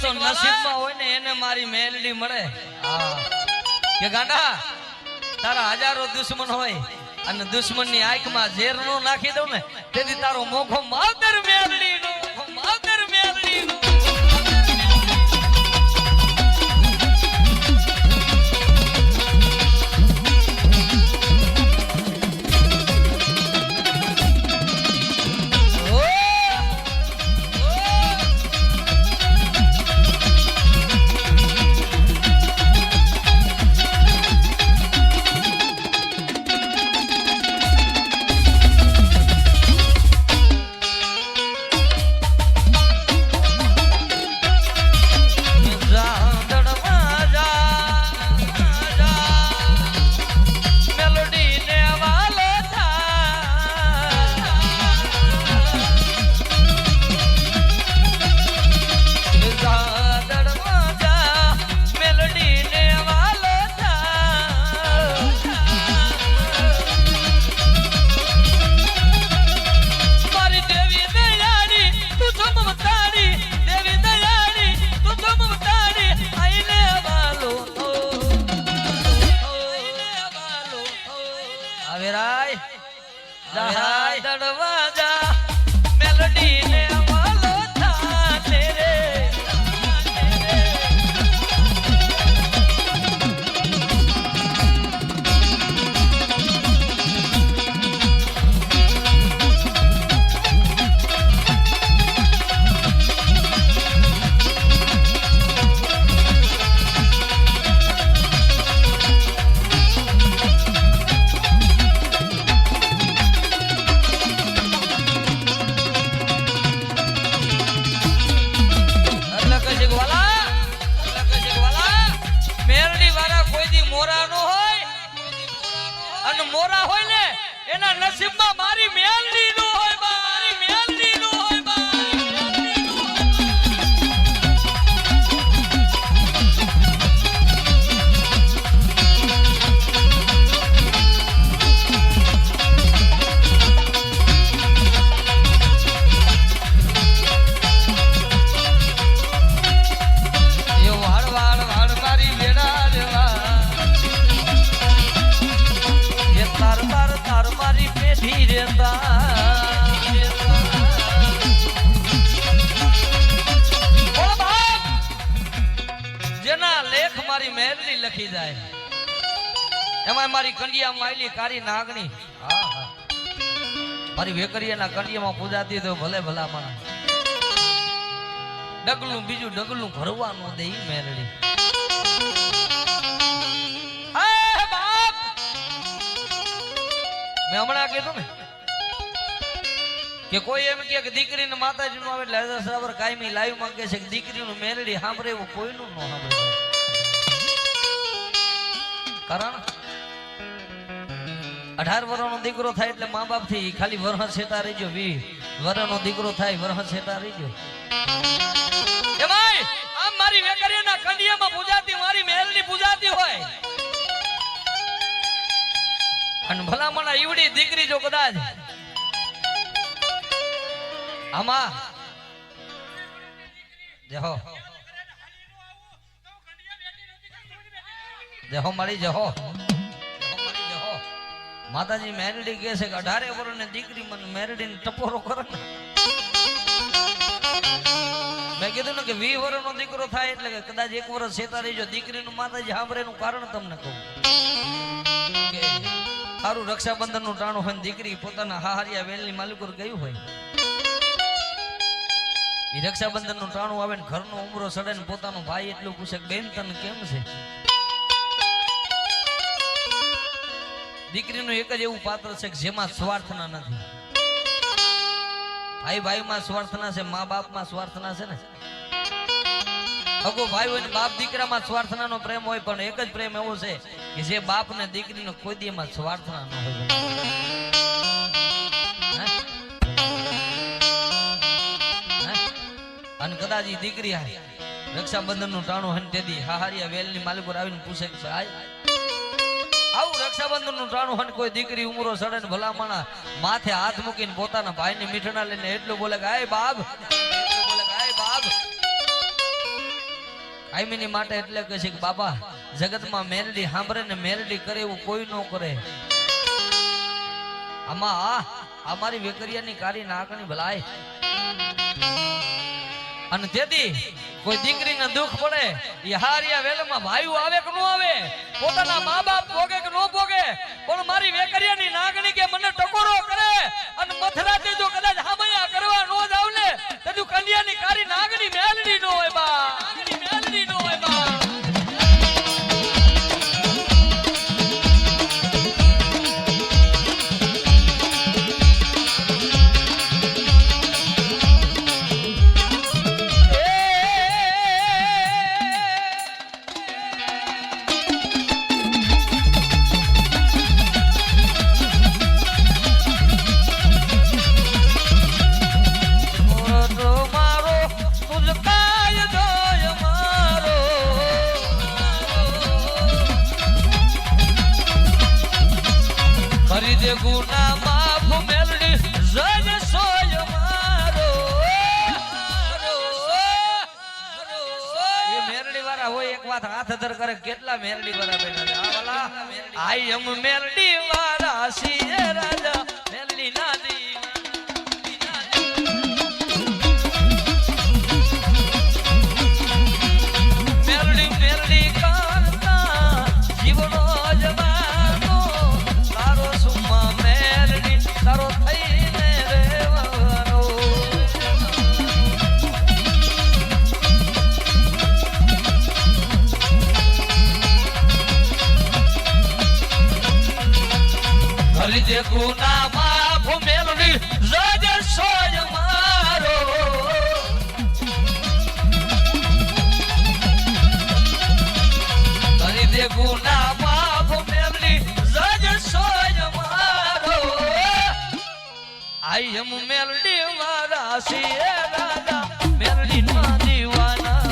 તો નસીબમાં હોય ને એને મારી મેલડી મળે. કે ગાંડા તારા હજારો દુશ્મન હોય અને દુશ્મનની આંખમાં ઝેર નો નાખી દઉં ને તેથી તારો મોખો માવતર મેલડી નો માવતર મેલડી નો. મોરા હોય ને એના નસીબમાં મારી મેલડી નો હોય મારી મેલડી નો હોય એ વાળ વાળ વાળ મારી વેડા દેવા તાર મારી પેઢી રેતા જેના લેખ મારી મેલડી લખી જાય એમાં મારી કંડિયા માયલી કારી નાગણી મારી વેકરીયાના કંડિયામાં પૂજાતી તો ભલે ભલા માણા ડગલું બીજું ડગલું ભરવાનું દે મેલડી. મેં હમણાં કીધું ને કે કોઈ એમ કે દીકરીને માતાજી નું આવે એટલે હજાર સરાબર કાયમી લાઈવ માં કે છે કે દીકરીનું મેલડી સાંભળે એવું કોઈનું ન સાંભળે. કારણ 18 વર્ષનો દીકરો થાય એટલે મા બાપ થી ખાલી વરહ છેટા રહી ગયો. 20 વર્ષનો દીકરો થાય વરહ છેટા રહી ગયો. એ ભાઈ આમ મારી વેકરીના કંડિયામાં પૂજાતી મારી મેલડી પૂજાતી હોય અને ભલામણા ઈવડી દીકરી જો કદાચ આમાં જહો મારી જહો માતાજી મેરડી કહે છે કે 18 વર્ષની દીકરી મને મેરડીને ટપોરો કરે ને. મેં કીધું ને કે 20 વર્ષનો દીકરો થાય એટલે કે કદાચ 1 વર્ષ છેતા રહી જો દીકરીનું માતાજી સાંભળે એનું કારણ તમને કહું કે સારું રક્ષાબંધન નું ટાણું હોય દીકરી પોતાના હાહરિયા વેલની માલિકોર ગયું હોય એ રક્ષાબંધન નું ટાણું આવે ને ઘરનો ઉમરો સડે ને પોતાનો ભાઈ એટલું પૂછે કે બેન તને કેમ છે. દીકરીનું એક જ એવું પાત્ર છે કે જેમાં સ્વાર્થના નથી. ભાઈ ભાઈમાં સ્વાર્થના છે, મા બાપમાં સ્વાર્થના છે ને. અગો ભાઈ હોય ને બાપ દીકરામાં સ્વાર્થના નો પ્રેમ હોય પણ એક જ પ્રેમ એવો છે કે જે બાપ ને દીકરીનો કોઈ દી એમાં સ્વાર્થના ન હોય. અને કદાચ દીકરી રક્ષાબંધન નું ટાણું હોય તેથી હાહારિયા વેલની માલિકોર આવીને પૂછે કે આવું રક્ષાબંધન નું ટાણું હોય કોઈ દીકરી ઉમરો સડે ને ભલામણા માથે હાથ મૂકીને પોતાના ભાઈ ની મીઠણા લઈને એટલું બોલે કે આય બાપ કાયમીની માટે એટલે કહે છે કે બાબા જગતમાં મેલડી સાંભળે ને મેલડી કરે એવું કોઈ ન કરે. આમાં અમારી વેકરિયાની કારી નાકની ભલાય. અને તેથી કોઈ દીકરીને દુઃખ પડે એ હારિયા વેલમાં ભાઈઓ આવે કે ન આવે, પોતાના મા બાપ ભોગે કે ન ભોગે, પણ મારી વેકરિયાની નાગણી કે મને ટકોરો કરે અને મથરાતે જો કદાચ હામૈયા કરવા નો જાવ ને તો કન્યાની કારી નાગણી મેલડી નો હોય બા, નાગણી મેલડી નો હોય બા. ગુના માફ મેલડી જય સોય મારો. એ મેલડી વાળા હોય એક વાત હાથ ધર કરે, કેટલા મેલડી વાળા બેઠા છે. આઈ એમ મેલડી વાળા છીએ રાજા મેલડી ના મેલડી મેલડી કરતા જીવનો જવાનો તારો સુમા મેલડી તારો થઈને રહેવાનો. હરી જે ગુના માફ મેલડી જય સોય મારો. હરી જે ગુના માફ મેલડી જય સોય મારો. આઈ એમ મેલડી વાળા છીએ રાજા મેલડી ના દીવાના.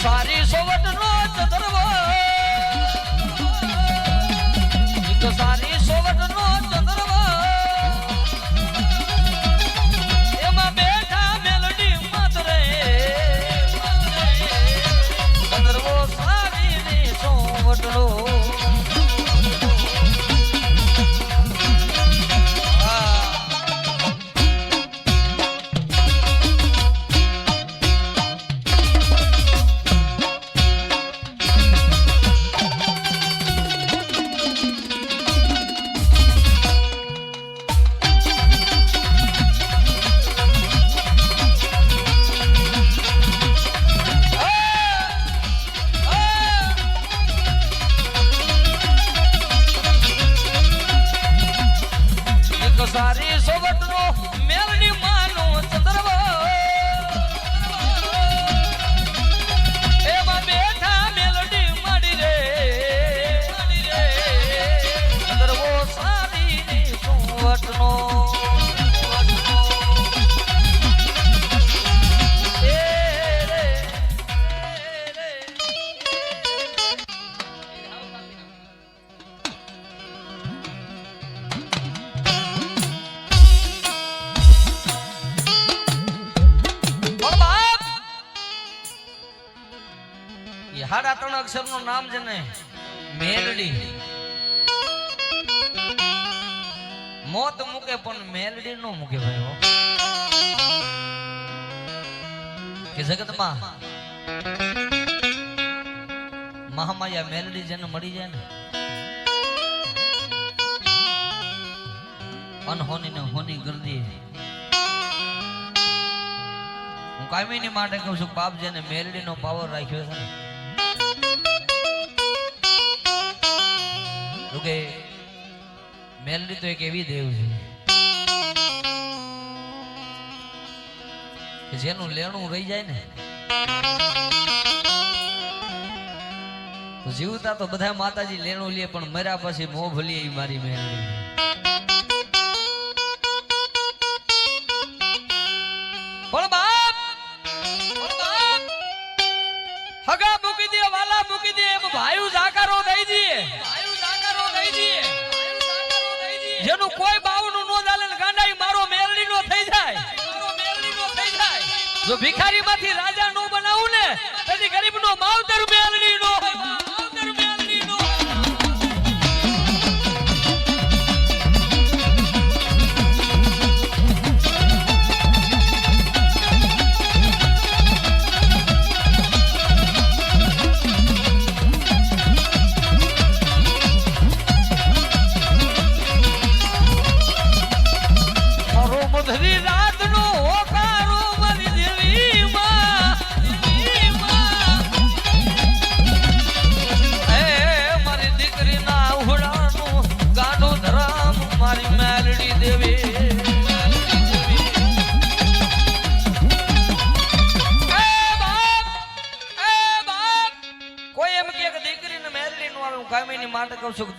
સારી સોવટ નો ચંદ્રવા, સારી સોવટ નો ચંદ્રવા, એમાં બેઠા મેલડી માતરે ચંદ્રવો સારી ની સોવટ નો. એ 3.5 અક્ષરનું નામ છે ને મેલડી. મોત મૂકે પણ મેલડી નો મૂકે ભાઈ હો. કે જગતમાં મહામાયા મેલડી જેને મળી જાય ને અનહોની ને હોની ગરદી. હું કાયમીની માટે કહું છું બાપ જેને મેલડી નો પાવર રાખ્યો છે ને તો કે મેલડી તો એક એવી દેવ છે કે જેનું લેણું રહી જાય ને તો જીવતા તો બધા માતાજી લેણું લે પણ મર્યા પછી મોહ ભલી એ મારી મેલડી. પણ બાપ હગા મૂકી દે વાલા મૂકી દે એમ ભાઈ જાકારો દઈ દે. જેનું કોઈ બાવનું નો ચાલે ને ગાંડા મારો મેલડી નો થઈ જાય. જો ભિખારી માંથી રાજા નો બનાવું ને તેથી ગરીબ નો માવતર મેલડી નો.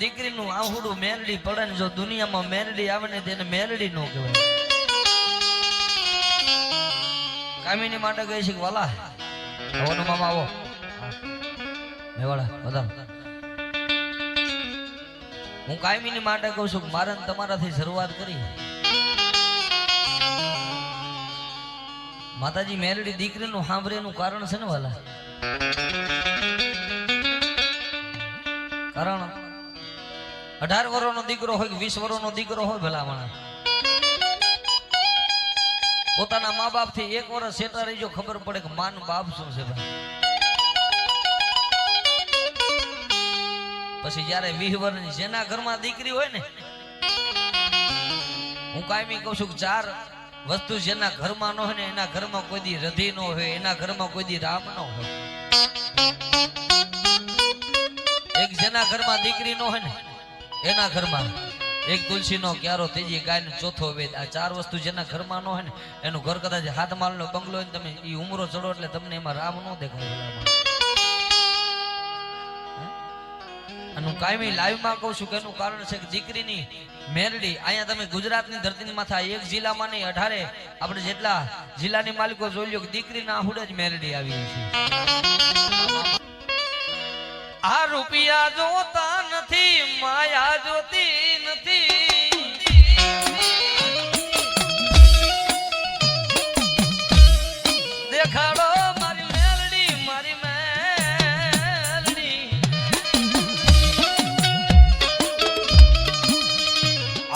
દીકરીનું આહુડું મેલડી પડે ને જો દુનિયામાં મેલડી આવે ને તેને મેલડી નો કહેવાય. કામિની માટે કહે છે કે વાલા આવવાનો મામા આવો મેવાડા વધારો. હું કાયમીની માટે કહું છું કે મારે તમારાથી શરૂઆત કરી. માતાજી મેલડી દીકરીનું સાંભળેનું કારણ છે ને વાલા. કારણ 18 વર્ષનો દીકરો હોય કે 20 વર્ષનો દીકરો હોય ભલા માણસ પોતાના મા બાપ થી 1 વર્ષ સેટા રહી જો ખબર પડે કે માન બાપ શું છે ભાઈ. પછી જયારે 20 વર્ષની જેના ઘરમાં દીકરી હોય ને હું કાયમી કહું છું કે 4 વસ્તુ જેના ઘરમાં ન હોય ને એના ઘરમાં કોઈ દી રધી ન હોય, એના ઘરમાં કોઈ દી રામ ન હોય. એક જેના ઘરમાં દીકરી ન હોય ને એના ઘરમાં એક તુલસી નો ક્યારો, ત્રીજી ગાય નો, ચોથો વેદ. આ 4 વસ્તુ જેના ઘરમાં ન હોય ને એનું ઘર કદાચ 7 માળનો બંગલો હોય તમે એ ઉમરો ચડો એટલે તમને એમાં રામ ન દેખાય. અને હું કાયમી લાઈવ માં કહું છું કે એનું કારણ છે કે દીકરીની મેલડી અહીંયા તમે ગુજરાતની ધરતીની માથા એક જિલ્લામાં નહીં 18 આપણે જેટલા જિલ્લાની માલિકો જોઈ લો કે દીકરીના આહુડે જ મેલડી આવી છે. આ રૂપિયા જોતા નથી, માયા જોતી નથી. દેખાડો મારી મેલડી, મારી મેલડી.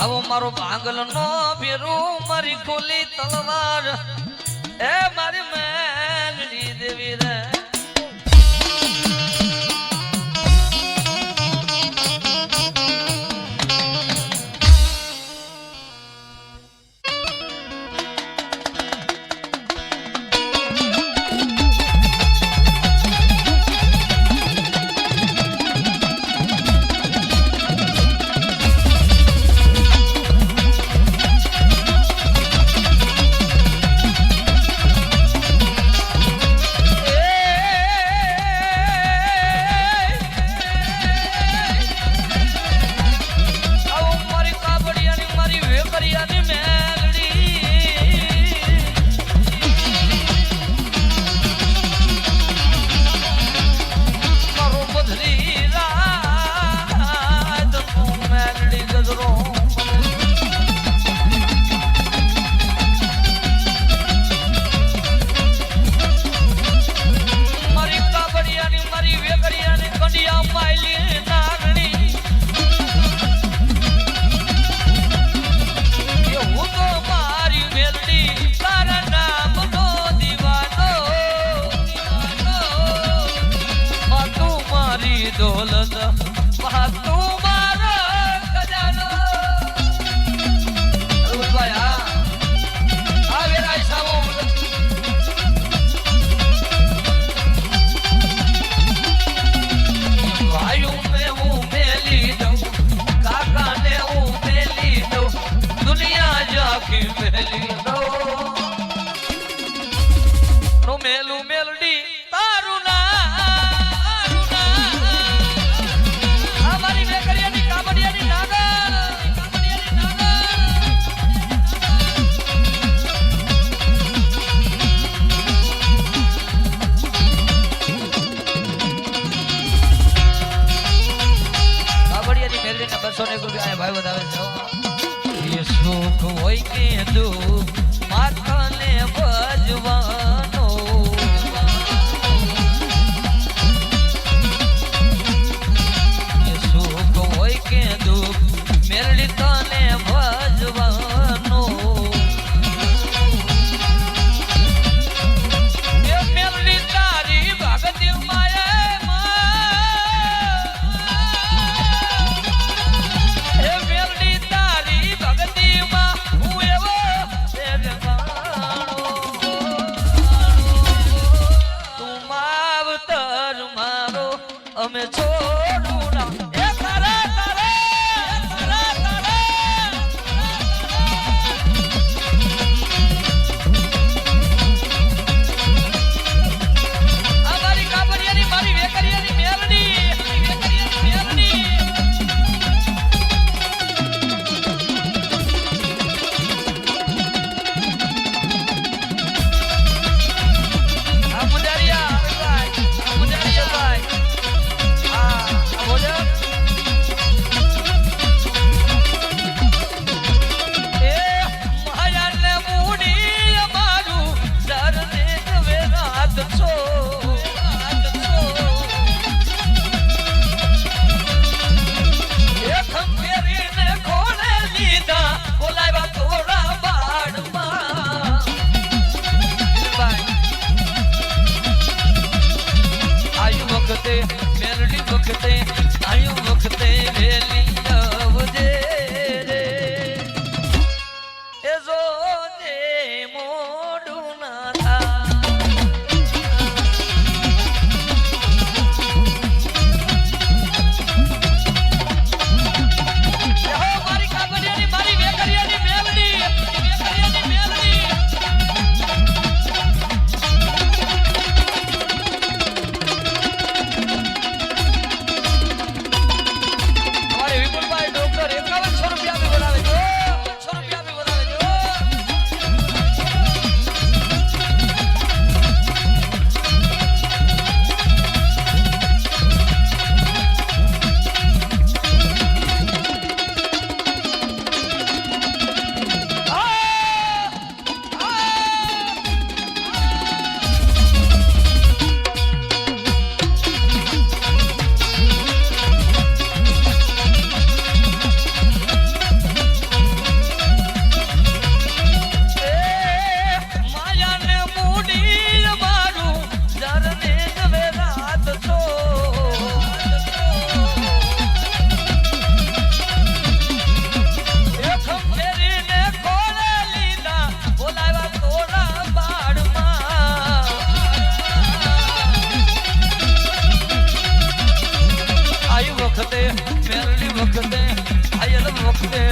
આવો મારો ભાંગલ નો ફેરું, મારી ખોલી તલવાર, એ મારી મેલડી દેવી રે. દોલત તું મારો ખજાનો ભાઈ આ વેરાય સાવો ભાઈ હું મેલી દઉં કાકાને હું મેલી દઉં દુનિયા જાખી મેલી દઉં મેલું મેલડી તારું ના મારી વેકરિયાની કાબડિયાની નાગર કાબડિયાની મેલડીના 201 રૂપિયા ભાઈ વધાવે છે એ સુખ હોય કે દુઃખ માથાને ભજવાનો એ સુખ હોય કે દુઃખ મેલડી તને ભજવાનો એ મેલડી તારી ભગતી માયા એ મેલડી તારી ભગતી માં હું એવો તું માવતર મારો અમે છોડું ના એ તારા આ મારી કાબડિયાની મારી વેકરિયાની મેલડી મેલડી વખતે આયુ વખતે વેલી આવજે રે એ જો જે મોડું ના થાય મારી કાબડિયાની મારી વેકરિયાની મેલડી વખતે મેલડી વખતે આયલ વખતે